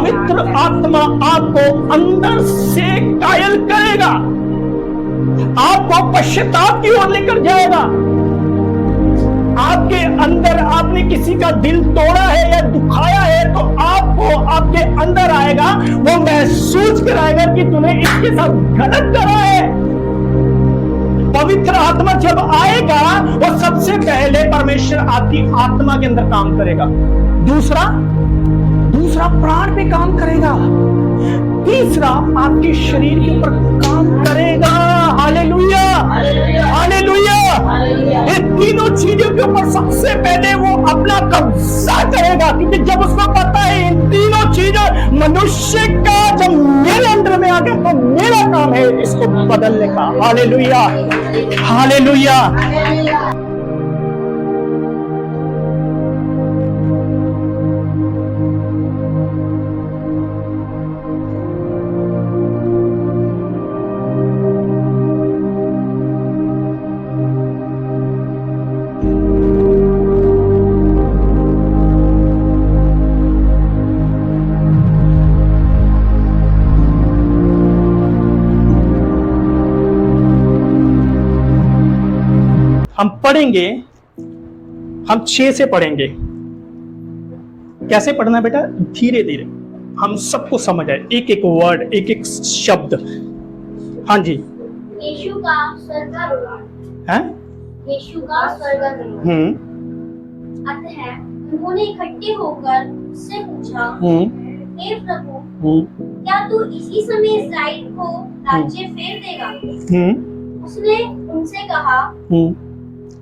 पवित्र आत्मा आपको अंदर से कायल करेगा, आपको पश्चाताप की ओर लेकर जाएगा। आपके अंदर आपने किसी का दिल तोड़ा है या दुखाया है तो आपको आपके अंदर आएगा, वो महसूस कराएगा कि तूने इसके साथ गलत करा है। पवित्र आत्मा जब आएगा वो सबसे पहले परमेश्वर आपकी आत्मा के अंदर काम करेगा, दूसरा प्राण पे काम करेगा, तीसरा आपके शरीर के ऊपर काम करेगा। Hallelujah, hallelujah. ये तीनों चीजों के ऊपर सबसे पहले वो अपना कब्जा करेगा, क्योंकि जब उसको पता है इन तीनों चीजों मनुष्य का जब मेरे अंदर में आ गया तो मेरा काम है इसको बदलने का। Hallelujah, hallelujah. हम पढ़ेंगे, हम 6 से पढ़ेंगे। कैसे पढ़ना है बेटा? धीरे धीरे हम सबको समझ आए, एक एक वर्ड, एक एक शब्द। हाँ जी। यीशु का स्वर्गारोहण है, यीशु का स्वर्गारोहण। अतः उन्होंने इकट्ठे होकर उससे पूछा, हे प्रभु, क्या तू इसी समय इस्राएल को राज्य फेर देगा? उसने उनसे कहा,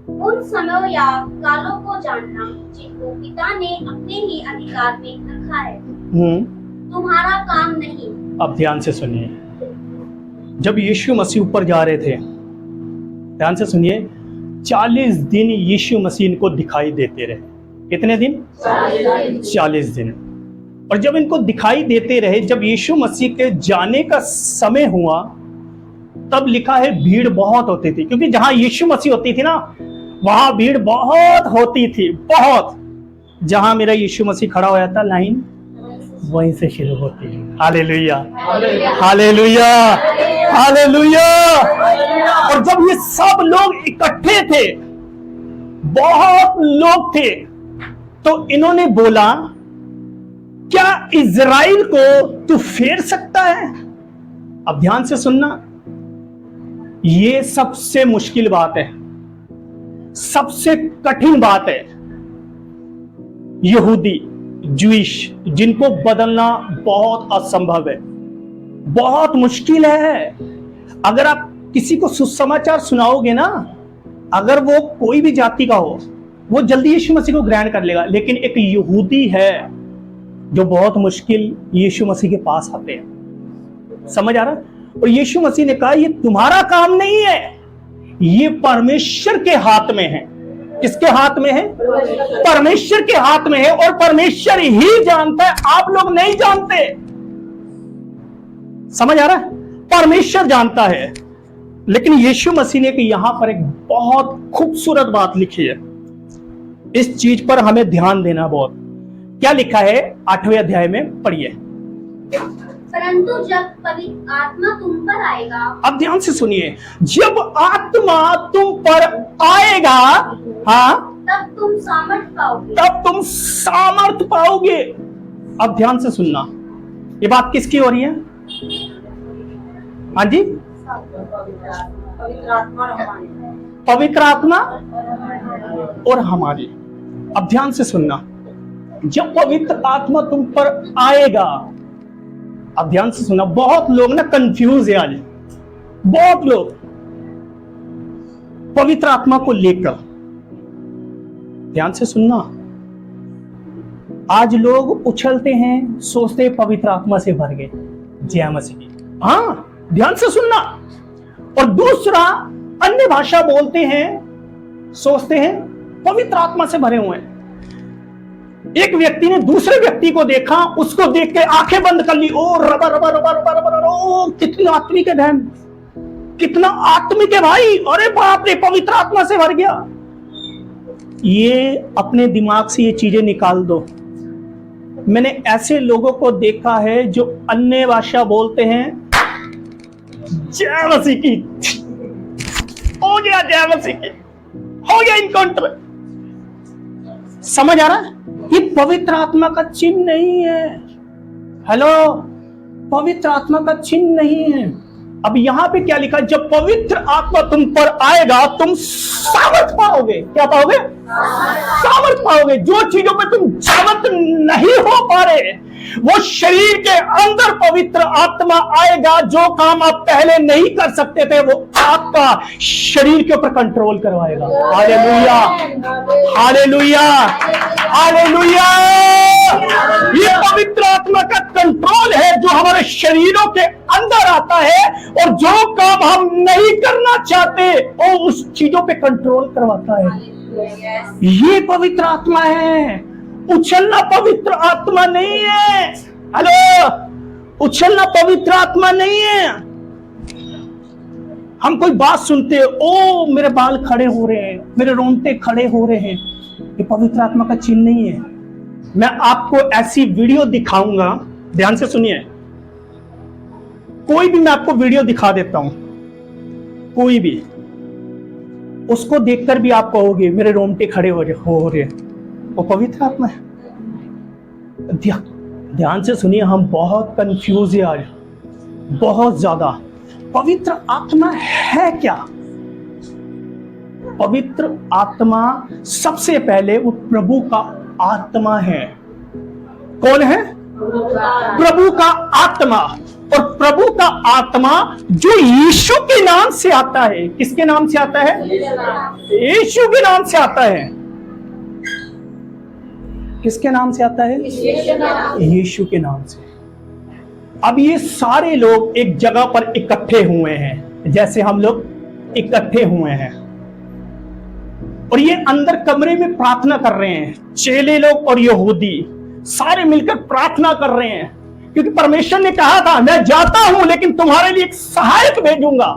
उन समयों या कालों को जानना जिनको पिता ने अपने ही अधिकार में रखा है, तुम्हारा काम नहीं। अब ध्यान से सुनिए, जब यीशु मसीह ऊपर जा रहे थे, ध्यान से सुनिए, 40 दिन यीशु मसीह इनको दिखाई देते रहे। कितने दिन? 40 दिन। और जब इनको दिखाई देते रहे, जब यीशु मसीह के जाने का समय हुआ तब लिखा है भीड़ बहुत होती थी, क्योंकि जहां यीशु मसीह होती थी ना वहां भीड़ बहुत होती थी, बहुत। जहां मेरा यीशु मसीह खड़ा हो जाता लाइन वहीं से शुरू होती है। Hallelujah, hallelujah, hallelujah. और जब ये सब लोग इकट्ठे थे, बहुत लोग थे, तो इन्होंने बोला, क्या इज़राइल को तू फेर सकता है? अब ध्यान से सुनना, ये सबसे मुश्किल बात है, सबसे कठिन बात है। यहूदी, ज्यूइश, जिनको बदलना बहुत असंभव है, बहुत मुश्किल है। अगर आप किसी को सुसमाचार सुनाओगे ना, अगर वो कोई भी जाति का हो, वो जल्दी यीशु मसीह को ग्रहण कर लेगा। लेकिन एक यहूदी है जो बहुत मुश्किल यीशु मसीह के पास आते हैं। समझ आ रहा है? और यीशु मसीह ने कहा, ये तुम्हारा काम नहीं है, ये परमेश्वर के हाथ में है। किसके हाथ में है? परमेश्वर के हाथ में है, और परमेश्वर ही जानता है, आप लोग नहीं जानते। समझ आ रहा है? परमेश्वर जानता है। लेकिन यीशु मसीह ने यहां पर एक बहुत खूबसूरत बात लिखी है, इस चीज पर हमें ध्यान देना बहुत। क्या लिखा है? 8वें अध्याय में पढ़िए। परंतु जब पवित्र आत्मा तुम पर आएगा, अब ध्यान से सुनिए, जब आत्मा तुम पर आएगा, हाँ, तब तुम सामर्थ पाओगे। तब तुम सामर्थ पाओगे। अब ध्यान से सुनना, ये बात किसकी हो रही है? हाँ जी, पवित्र आत्मा और हमारी। अब ध्यान से सुनना, जब पवित्र आत्मा तुम पर आएगा, अब ध्यान से सुनना, बहुत लोग ना कंफ्यूज है आज, बहुत लोग पवित्र आत्मा को लेकर। ध्यान से सुनना, आज लोग उछलते हैं, सोचते हैं पवित्र आत्मा से भर गए। जय मसीह की। हाँ, ध्यान से सुनना। और दूसरा, अन्य भाषा बोलते हैं, सोचते हैं पवित्र आत्मा से भरे हुए हैं। एक व्यक्ति ने दूसरे व्यक्ति को देखा, उसको देख के आंखें बंद कर ली। ओ रबा रबा रबा रबा रबा रबा, ओ कितनी आत्मिक है बहन, कितना आत्मिक है भाई, अरे बाप रे, पवित्र आत्मा से भर गया। ये अपने दिमाग से ये चीजें निकाल दो। मैंने ऐसे लोगों को देखा है जो अन्य भाषा बोलते हैं। जय मसीह की, हो गया जय मसीह की, हो गया इनकाउंटर। समझ आ रहा है? ये पवित्र आत्मा का चिन्ह नहीं है। हेलो, पवित्र आत्मा का चिन्ह नहीं है। अब यहां पे क्या लिखा? जब पवित्र आत्मा तुम पर आएगा तुम सामर्थ पाओगे। क्या पाओगे? सामर्थ पाओगे। जो चीजों पे तुम सामर्थ नहीं हो पा रहे, वो शरीर के अंदर पवित्र आत्मा आएगा। जो काम आप पहले नहीं कर सकते थे, वो आपका शरीर के ऊपर कंट्रोल करवाएगा। Hallelujah, hallelujah, hallelujah. ये पवित्र आत्मा का कंट्रोल है जो हमारे शरीरों के अंदर आता है, और जो काम हम नहीं करना चाहते वो उस चीजों पे कंट्रोल करवाता है। ये पवित्र आत्मा है। उछलना पवित्र आत्मा नहीं है। हेलो, उछलना पवित्र आत्मा नहीं है। हम कोई बात सुनते हैं, ओ मेरे बाल खड़े हो रहे हैं, मेरे रोंगटे खड़े हो रहे हैं, ये पवित्र आत्मा का चिन्ह नहीं है। मैं आपको ऐसी वीडियो दिखाऊंगा, ध्यान से सुनिए। कोई भी मैं आपको वीडियो दिखा देता हूं, कोई भी, उसको देखकर भी आप कहोगे मेरे रोंगटे खड़े हो रहे हैं, वो पवित्र आत्मा है। ध्यान से सुनिए, हम बहुत कंफ्यूज है आज, बहुत ज्यादा। पवित्र आत्मा है क्या? पवित्र आत्मा सबसे पहले वो प्रभु का आत्मा है। कौन है? प्रभु का आत्मा। और प्रभु का आत्मा जो यीशु के नाम से आता है। किसके नाम से आता है? यीशु के नाम से आता है। किसके नाम से आता है? यीशु के नाम से। अब ये सारे लोग एक जगह पर इकट्ठे हुए हैं, जैसे हम लोग इकट्ठे हुए हैं, और ये अंदर कमरे में प्रार्थना कर रहे हैं। चेले लोग और यहूदी सारे मिलकर प्रार्थना कर रहे हैं, क्योंकि परमेश्वर ने कहा था मैं जाता हूं लेकिन तुम्हारे लिए एक सहायक भेजूंगा।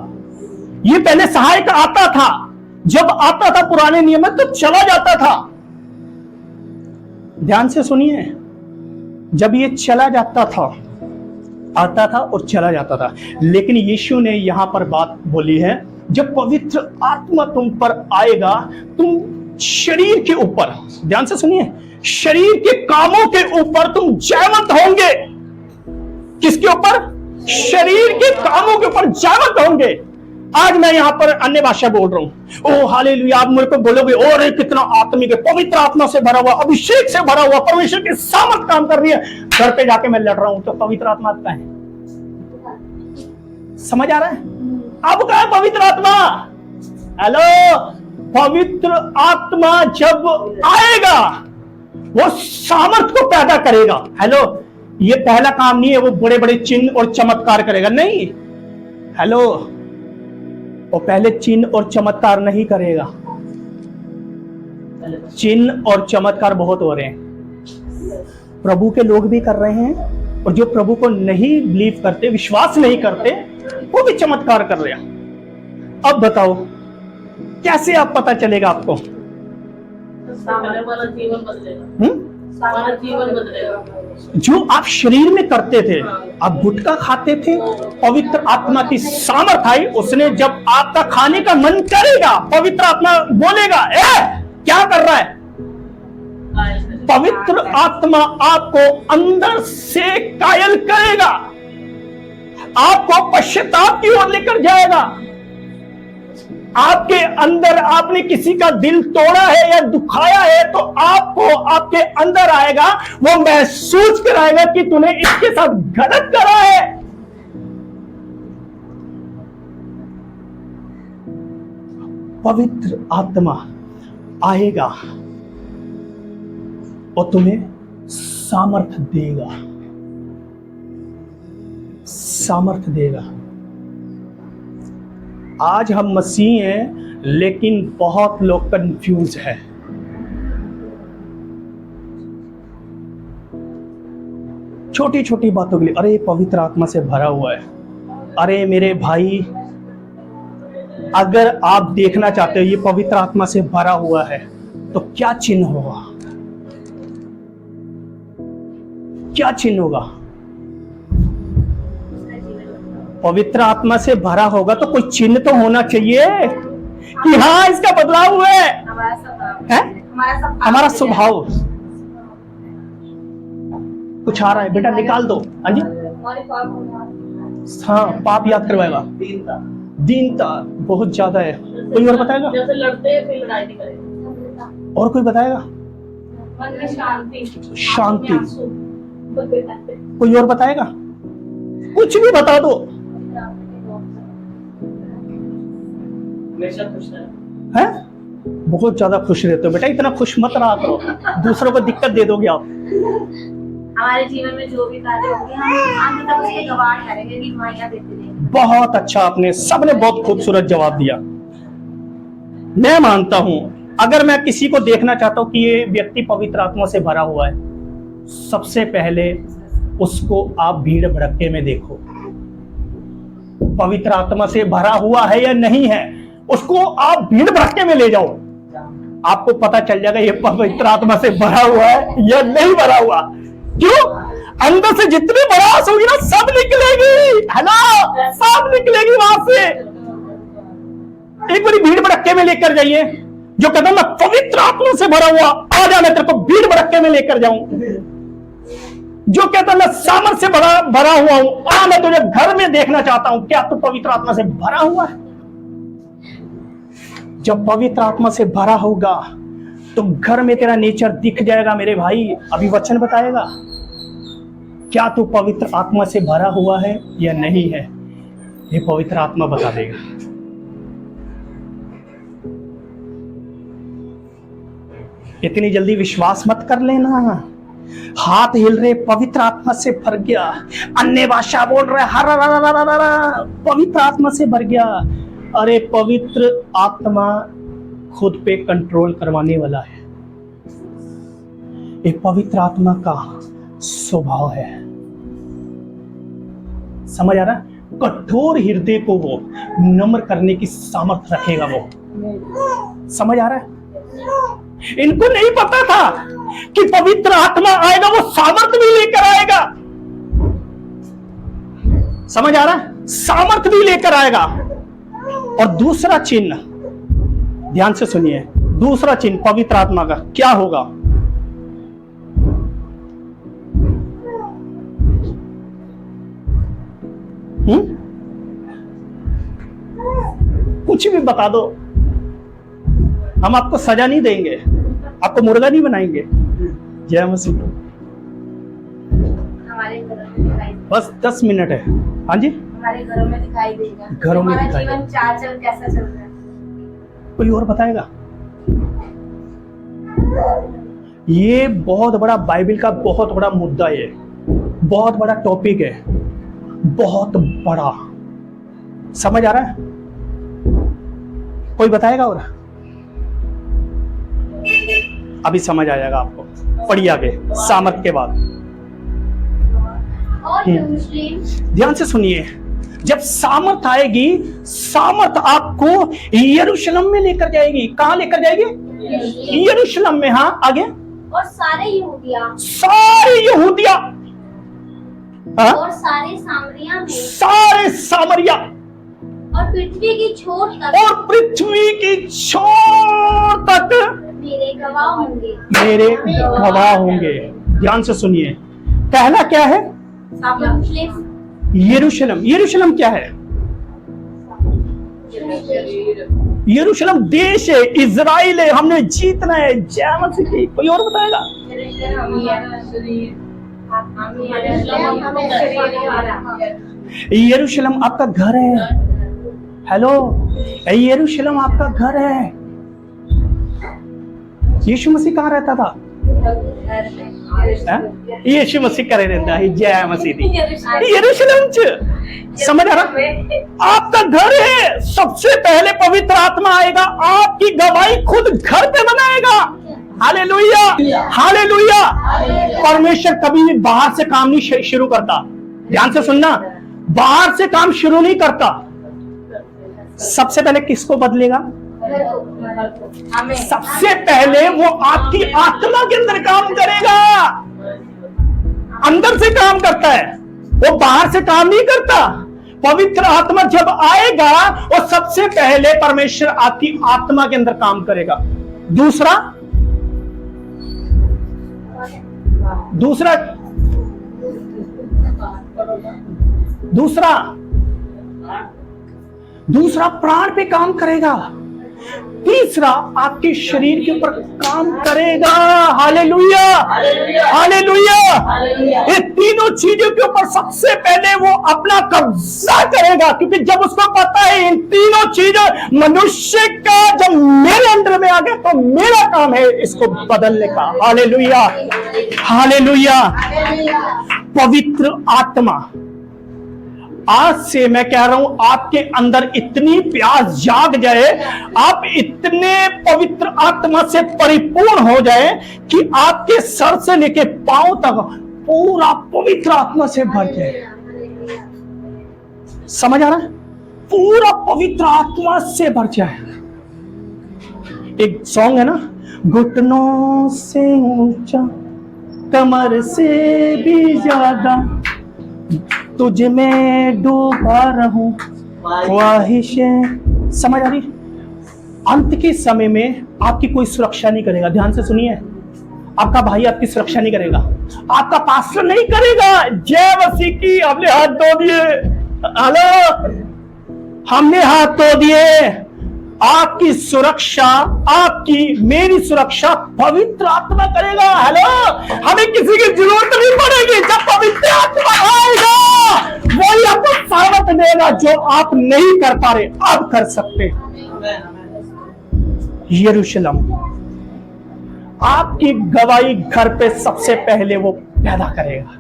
ये पहले सहायक आता था, जब आता था पुराने नियम में तो चला जाता था। ध्यान से सुनिए, जब ये चला जाता था, आता था और चला जाता था, लेकिन यीशु ने यहां पर बात बोली है, जब पवित्र आत्मा तुम पर आएगा तुम शरीर के ऊपर, ध्यान से सुनिए, शरीर के कामों के ऊपर तुम जयवंत होंगे। किसके ऊपर? शरीर के कामों के ऊपर जयवंत होंगे। आज मैं यहां पर अन्य भाषा बोल रहा हूं, ओ हालेलुया। आप मेरे को बोलोगे और कितना आत्मिक है, पवित्र आत्मा से भरा हुआ, अभिषेक से भरा हुआ, परमेश्वर की सामर्थ काम कर रही है। घर पे जाके मैं लड़ रहा हूं, तो पवित्र आत्मा आता है। समझ आ रहा है? अब कहा है पवित्र आत्मा? हेलो, पवित्र आत्मा जब आएगा वो सामर्थ को पैदा करेगा। हेलो, ये पहला काम नहीं है वो बड़े बड़े चिन्ह और चमत्कार करेगा, नहीं। हेलो, वो पहले चिन्ह और चमत्कार नहीं करेगा। चिन्ह और चमत्कार बहुत हो रहे हैं, प्रभु के लोग भी कर रहे हैं, और जो प्रभु को नहीं बिलीव करते, विश्वास नहीं करते, वो भी चमत्कार कर रहे हैं। अब बताओ कैसे आप पता चलेगा आपको? जो आप शरीर में करते थे, आप गुटखा खाते थे, पवित्र आत्मा की सामर्थ आई, उसने जब आपका खाने का मन करेगा, पवित्र आत्मा बोलेगा क्या कर रहा है? पवित्र आत्मा आपको अंदर से कायल करेगा, आपको पश्चाताप की ओर लेकर जाएगा। आपके अंदर आपने किसी का दिल तोड़ा है या दुखाया है, तो आपको आपके अंदर आएगा, वो महसूस कराएगा कि तूने इसके साथ गलत करा है। पवित्र आत्मा आएगा और तुम्हें सामर्थ देगा, सामर्थ देगा। आज हम मसीह हैं, लेकिन बहुत लोग कंफ्यूज है। छोटी छोटी बातों के लिए, अरे पवित्र आत्मा से भरा हुआ है। अरे मेरे भाई, अगर आप देखना चाहते हो ये पवित्र आत्मा से भरा हुआ है, तो क्या चिन्ह होगा? क्या चिन्ह होगा? पवित्र आत्मा से भरा होगा तो कोई चिन्ह तो होना चाहिए कि हाँ इसका बदलाव हुआ है। हमारा स्वभाव। कुछ आ रहा है बेटा, निकाल दो। हाँ जी, हाँ पाप याद करवाएगा। दीनता बहुत ज्यादा है। कोई और बताएगा? जैसे लड़ते हैं फिर लड़ाई नहीं करेंगे। और कोई बताएगा? मन में शांति। शांति। आंसू। कोई और बताएगा? कुछ भी बता दो। हमेशा खुश रहना। है? बहुत ज्यादा खुश रहते हो बेटा, इतना खुश मत रहा करो, दूसरों को दिक्कत दे दोगे आप। हमारे जीवन में जो भी कार्य होंगे हम अंत तक उसके गवाह ठहरेंगे कि माया देते रहेंगे। बहुत अच्छा, आपने सबने बहुत खूबसूरत जवाब दिया। मैं मानता हूं अगर मैं किसी को देखना चाहता हूं कि ये व्यक्ति पवित्र आत्मा से भरा हुआ है, सबसे पहले उसको आप भीड़ भड़के में देखो, पवित्र आत्मा से भरा हुआ है या नहीं है। उसको आप भीड़ भड़के में ले जाओ, आपको पता चल जाएगा ये पवित्र आत्मा से भरा हुआ है या नहीं भरा हुआ। क्यों? अंदर से जितनी भड़ास होगी ना सब निकलेगी, है ना, सब निकलेगी वहां से। एक बारी भीड़ भड़के में लेकर जाइए, जो कहता मैं पवित्र आत्मा से भरा हुआ, आ जा मैं तेरे को भीड़ भड़के में लेकर जाऊं। जो कहता मैं सामर्थ से भरा हुआ हूं, आ मैं तुझे घर में देखना चाहता हूं, क्या तू पवित्र आत्मा से भरा हुआ है? जब पवित्र आत्मा से भरा होगा तो घर में तेरा नेचर दिख जाएगा मेरे भाई। अभी वचन बताएगा क्या तू पवित्र आत्मा से भरा हुआ है या नहीं है, ये पवित्र आत्मा बता देगा। इतनी जल्दी विश्वास मत कर लेना। हाथ हिल रहे, पवित्र आत्मा से भर गया, अन्य भाषा बोल रहे, हर पवित्र आत्मा से भर गया। अरे पवित्र आत्मा खुद पे कंट्रोल करवाने वाला है। एक पवित्र आत्मा का स्वभाव है, समझ आ रहा है? कठोर हृदय को वो नम्र करने की सामर्थ्य रखेगा वो, समझ आ रहा है? इनको नहीं पता था कि पवित्र आत्मा आएगा, वो सामर्थ्य भी लेकर आएगा। समझ आ रहा है? सामर्थ्य भी लेकर आएगा। और दूसरा चिन्ह, ध्यान से सुनिए, दूसरा चिन्ह पवित्र आत्मा का क्या होगा? कुछ भी बता दो, हम आपको सजा नहीं देंगे, आपको मुर्गा नहीं बनाएंगे। जय मसीह। हमारे घरों में दिखाई देगा। बस 10 मिनट है। हाँ जी, हमारे घरों में दिखाई देगा। घरों में हमारा दिखाई जीवन चाल चल कैसा चल रहा है। कोई और बताएगा? ये बहुत बड़ा बाइबल का बहुत बड़ा मुद्दा है, बहुत बड़ा टॉपिक है, बहुत बड़ा। समझ आ रहा है? कोई बताएगा? और अभी समझ आ जाएगा आपको, पढ़िए आगे सामर्थ के बाद। और मुस्लिम ध्यान से सुनिए, जब सामर्थ आएगी, सामर्थ आपको यरूशलेम में लेकर जाएगी। कहां लेकर जाएगी? यरूशलेम में। हाँ, आगे। और सारे यहूदिया हाँ? और सारे सामरिया में, सारे सामरिया और पृथ्वी की छोर तक, और पृथ्वी की छोर तक मेरे गवाह होंगे। मेरे गवाह होंगे। ध्यान से सुनिए, पहला क्या है? यरूशलेम। यरूशलेम क्या है? यरूशलेम देश है, इजराइल है, हमने जीतना है। जय मसीह की। कोई और बताएगा? यरूशलेम आपका घर है। हेलो, यरूशलेम आपका घर है। यीशु मसीह कहाँ रहता था? यीशु मसीह करे रहता है। जय मसीह दी। यरूशलेम च समझ आ रहा? आपका घर है। सबसे पहले पवित्र आत्मा आएगा, आपकी गवाही खुद घर पे बनाएगा। Hallelujah, hallelujah. परमेश्वर कभी भी बाहर से काम नहीं शुरू करता। ध्यान से सुनना, बाहर से काम शुरू नहीं करता। सबसे पहले किसको बदलेगा? सबसे पहले वो आपकी आत्मा के अंदर काम करेगा। अंदर से काम करता है, वो बाहर से काम नहीं करता। पवित्र आत्मा जब आएगा वो सबसे पहले परमेश्वर आपकी आत्मा के अंदर काम करेगा। दूसरा दूसरा दूसरा दूसरा प्राण पे काम करेगा। तीसरा आपके शरीर के ऊपर काम करेगा। Hallelujah, hallelujah. ये तीनों चीजों के ऊपर सबसे पहले वो अपना कब्जा करेगा, क्योंकि जब उसको पता है इन तीनों चीजों मनुष्य का जब मेरे अंदर में आ गया तो मेरा काम है इसको बदलने का। Hallelujah, hallelujah. पवित्र आत्मा, आज से मैं कह रहा हूं आपके अंदर इतनी प्यास जाग जाए, आप इतने पवित्र आत्मा से परिपूर्ण हो जाए कि आपके सर से लेके पांव तक पूरा पवित्र आत्मा से भर जाए। समझ आ रहा है? पूरा पवित्र आत्मा से भर जाए। एक सॉन्ग है ना, घुटनों से ऊंचा कमर से भी ज्यादा तुझ में डूबा रहूं ख्वाहिशें। समझ आ रही? अंत के समय में आपकी कोई सुरक्षा नहीं करेगा। ध्यान से सुनिए, आपका भाई आपकी सुरक्षा नहीं करेगा, आपका पास्टर नहीं करेगा। जय मसीह की। हमने हाथ धो दिए, हेलो, हमने हाथ धो दिए। आपकी सुरक्षा, आपकी मेरी सुरक्षा पवित्र आत्मा करेगा। हेलो, हमें किसी की जरूरत नहीं पड़ेगी। जब पवित्र आत्मा आएगा वही आपको सामर्थ देगा जो आप नहीं कर पा रहे, आप कर सकते। यरूशलेम, आपकी गवाही घर पे सबसे पहले वो पैदा करेगा,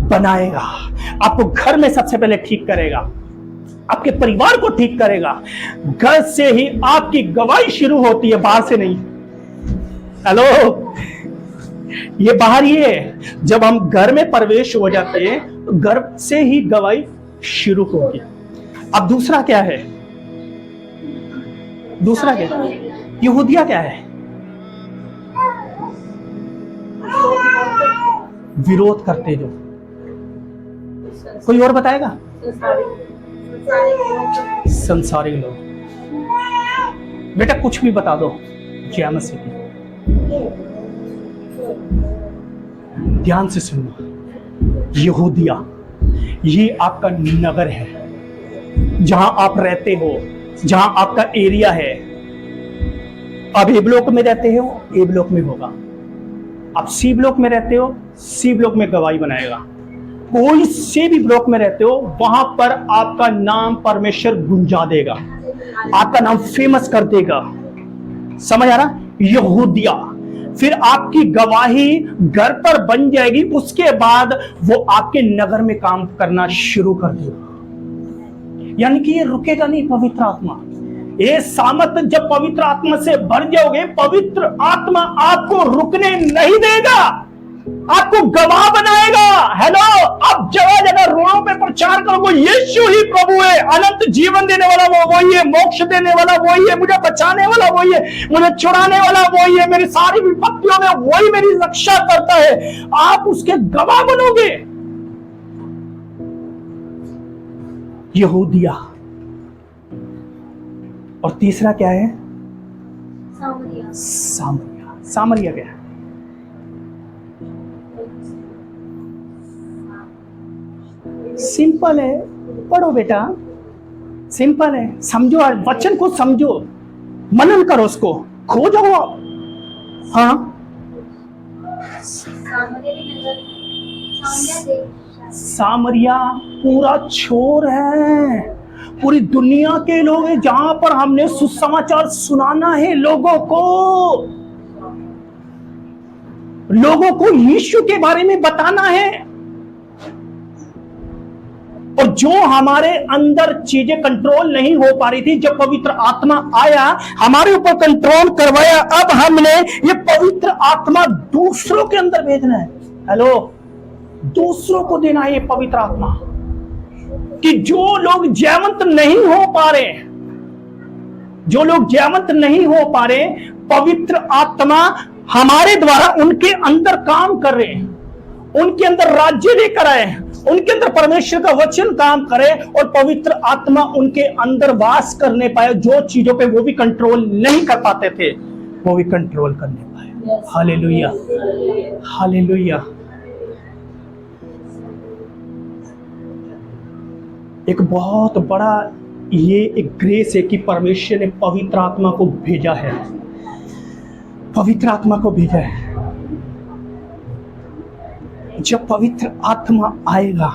बनाएगा। आपको घर में सबसे पहले ठीक करेगा, आपके परिवार को ठीक करेगा। घर से ही आपकी गवाही शुरू होती है, बाहर से नहीं। हेलो, ये बाहर ही है। जब हम घर में प्रवेश हो जाते हैं तो घर से ही गवाही शुरू होगी। अब दूसरा क्या है? दूसरा क्या है? यहूदिया क्या है? विरोध करते जो। कोई और बताएगा? संसारी लोग। बेटा कुछ भी बता दो, जय मसीह की। ध्यान से सुनना, यहूदिया ये आपका नगर है, जहां आप रहते हो, जहां आपका एरिया है। अब ए ब्लॉक में रहते हो, ए ब्लॉक में होगा। आप सी ब्लॉक में रहते हो, सी ब्लॉक में गवाही बनाएगा। कोई से भी ब्लॉक में रहते हो, वहां पर आपका नाम परमेश्वर गुंजा देगा, आपका नाम फेमस कर देगा। समझ आ रहा? यहूदिया, फिर आपकी गवाही घर पर बन जाएगी। उसके बाद वो आपके नगर में काम करना शुरू कर देगा। यानी कि ये रुकेगा नहीं। पवित्र आत्मा, ये सामर्थ जब पवित्र आत्मा से भर जाओगे, पवित्र आत्मा आपको रुकने नहीं देगा, आपको गवाह बनाएगा। हेलो, अब जगह जगह रोडों पे प्रचार करो, यीशु ही प्रभु है, अनंत जीवन देने वाला वो वही है, मोक्ष देने वाला वही है, मुझे बचाने वाला वही है, मुझे छुड़ाने वाला वही है, मेरी सारी विपत्तियों में वही मेरी रक्षा करता है। आप उसके गवाह बनोगे। यहूदिया। और तीसरा क्या है? सामरिया। सामरिया। सामरिया क्या है? सिंपल है, पढ़ो बेटा, सिंपल है। समझो, वचन को समझो, मनन करो, उसको खोजो। हाँ, सामरिया पूरा छोर है, पूरी दुनिया के लोग हैं जहां पर हमने सुसमाचार सुनाना है। लोगों को यीशु के बारे में बताना है। और जो हमारे अंदर चीजें कंट्रोल नहीं हो पा रही थी, जब पवित्र आत्मा आया, हमारे ऊपर कंट्रोल करवाया, अब हमने ये पवित्र आत्मा दूसरों के अंदर भेजना है। हेलो, दूसरों को देना है ये पवित्र आत्मा, कि जो लोग जयवंत नहीं हो पा रहे, जो लोग जयवंत नहीं हो पा रहे, पवित्र आत्मा हमारे द्वारा उनके अंदर काम कर रहे हैं। उनके अंदर राज्य लेकर आए, उनके अंदर परमेश्वर का वचन काम करे और पवित्र आत्मा उनके अंदर वास करने पाए। जो चीजों पे वो भी कंट्रोल नहीं कर पाते थे वो भी कंट्रोल करने पाए। Hallelujah, hallelujah. एक बहुत बड़ा ये एक ग्रेस है कि परमेश्वर ने पवित्र आत्मा को भेजा है, पवित्र आत्मा को भेजा है। जब पवित्र आत्मा आएगा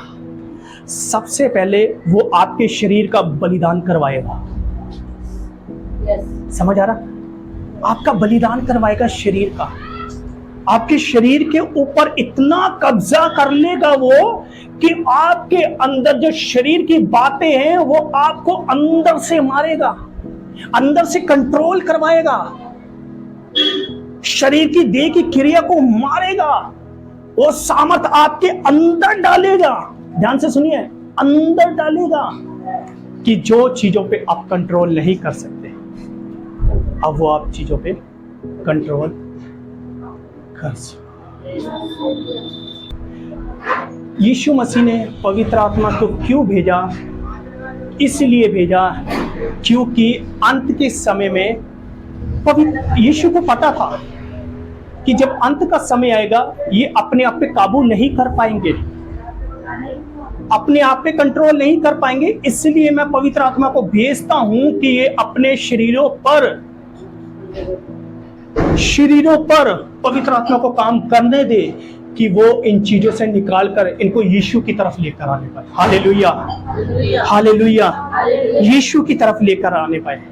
सबसे पहले वो आपके शरीर का बलिदान करवाएगा। समझ आ रहा? आपका बलिदान करवाएगा शरीर का। आपके शरीर के ऊपर इतना कब्जा कर लेगा वो कि आपके अंदर जो शरीर की बातें हैं वो आपको अंदर से मारेगा, अंदर से कंट्रोल करवाएगा, शरीर की देह की क्रिया को मारेगा। वो सामर्थ आपके अंदर डालेगा। ध्यान से सुनिए, अंदर डालेगा कि जो चीजों पे आप कंट्रोल नहीं कर सकते अब वो आप चीजों पे कंट्रोल कर सकते। यीशु मसीह ने पवित्र आत्मा को क्यों भेजा? इसलिए भेजा क्योंकि अंत के समय में यीशु को पता था कि जब अंत का समय आएगा ये अपने आप पे काबू नहीं कर पाएंगे, अपने आप पे कंट्रोल नहीं कर पाएंगे। इसलिए मैं पवित्र आत्मा को भेजता हूं कि ये अपने शरीरों पर पवित्र आत्मा को काम करने दे कि वो इन चीजों से निकाल कर इनको यीशु की तरफ लेकर आने पाए। हालेलुया, हालेलुया, यीशु की तरफ लेकर आने पाए।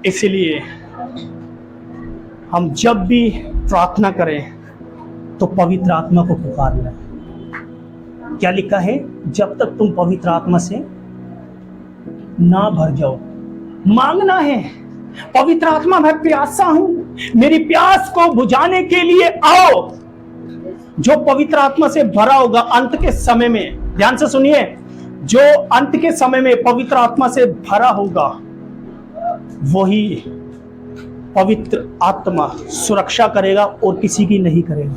इसलिए हम जब भी प्रार्थना करें तो पवित्र आत्मा को पुकारना। क्या लिखा है? जब तक तुम पवित्र आत्मा से ना भर जाओ, मांगना है। पवित्र आत्मा, मैं प्यासा हूं, मेरी प्यास को बुझाने के लिए आओ। जो पवित्र आत्मा से भरा होगा अंत के समय में, ध्यान से सुनिए, जो अंत के समय में पवित्र आत्मा से भरा होगा वही पवित्र आत्मा सुरक्षा करेगा और किसी की नहीं करेगा।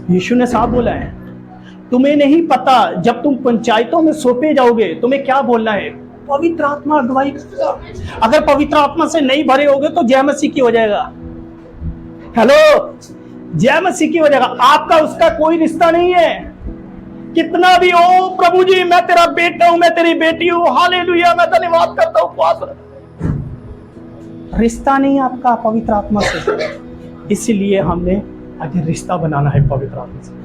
यीशु ने साफ बोला है, तुम्हें नहीं पता जब तुम पंचायतों में सौंपे जाओगे तुम्हें क्या बोलना है? पवित्र आत्मा अगुवाई करेगा। अगर पवित्र आत्मा से नहीं भरे होगे तो जय मसीह की हो जाएगा। हेलो, जय मसीह की हो जाएगा। आपका उसका कोई रिश्ता नहीं है। कितना भी हो, प्रभु जी मैं तेरा बेटा हूं, मैं तेरी बेटी हूं, हालेलुया, मैं धन्यवाद करता हूं, रिश्ता नहीं आपका पवित्र आत्मा से। इसलिए हमने आगे रिश्ता बनाना है पवित्र आत्मा से।